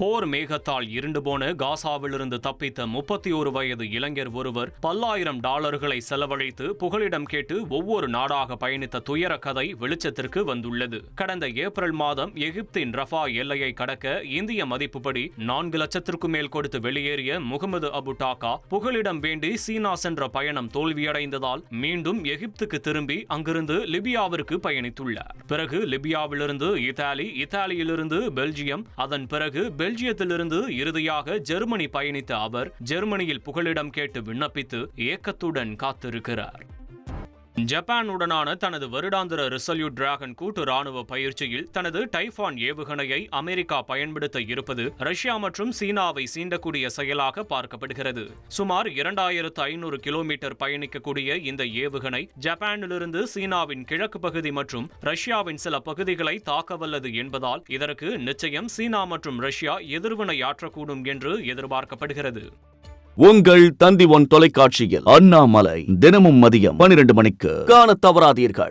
போர் மேகத்தால் இருண்டு போன காசாவிலிருந்து தப்பித்த 31 வயது இளைஞர் ஒருவர் $10,000 செலவழித்து புகலிடம் கேட்டு ஒவ்வொரு நாடாக பயணித்த துயர கதை வெளிச்சத்திற்கு வந்துள்ளது. கடந்த ஏப்ரல் மாதம் எகிப்தின் ரஃபா எல்லையை கடக்க இந்திய மதிப்புப்படி 4 லட்சத்திற்கும் மேல் கொடுத்து வெளியேறிய முகமது அபு டாக்கா புகலிடம் வேண்டி சீனா சென்ற பயணம் தோல்வியடைந்ததால் மீண்டும் எகிப்துக்கு திரும்பி அங்கிருந்து லிபியாவிற்கு பயணித்துள்ளார். பிறகு லிபியாவிலிருந்து இத்தாலியிலிருந்து பெல்ஜியம், அதன் பிறகு பெல்ஜியத்திலிருந்து இறுதியாக ஜெர்மனி பயணித்த அவர் ஜெர்மனியில் புகலிடம் கேட்டு விண்ணப்பித்து ஏக்கத்துடன் காத்திருக்கிறார். ஜப்பானுடனான தனது வருடாந்திர ரிசல்யூட் டிராகன் கூட்டு ராணுவ பயிற்சியில் தனது டைஃபான் ஏவுகணையை அமெரிக்கா பயன்படுத்த இருப்பது ரஷ்யா மற்றும் சீனாவை சீண்டக்கூடிய செயலாக பார்க்கப்படுகிறது. சுமார் 2500 கிலோமீட்டர் பயணிக்கக்கூடிய இந்த ஏவுகணை ஜப்பானிலிருந்து சீனாவின் கிழக்கு பகுதி மற்றும் ரஷ்யாவின் சில பகுதிகளை தாக்கவல்லது என்பதால் இதற்கு நிச்சயம் சீனா மற்றும் ரஷ்யா எதிர்வினையாற்றக்கூடும் என்று எதிர்பார்க்கப்படுகிறது. உங்கள் தந்தி ஒன் தொலைக்காட்சியில் அண்ணாமலை தினமும் மதியம் 12 மணிக்கு காணத் தவறாதீர்கள்.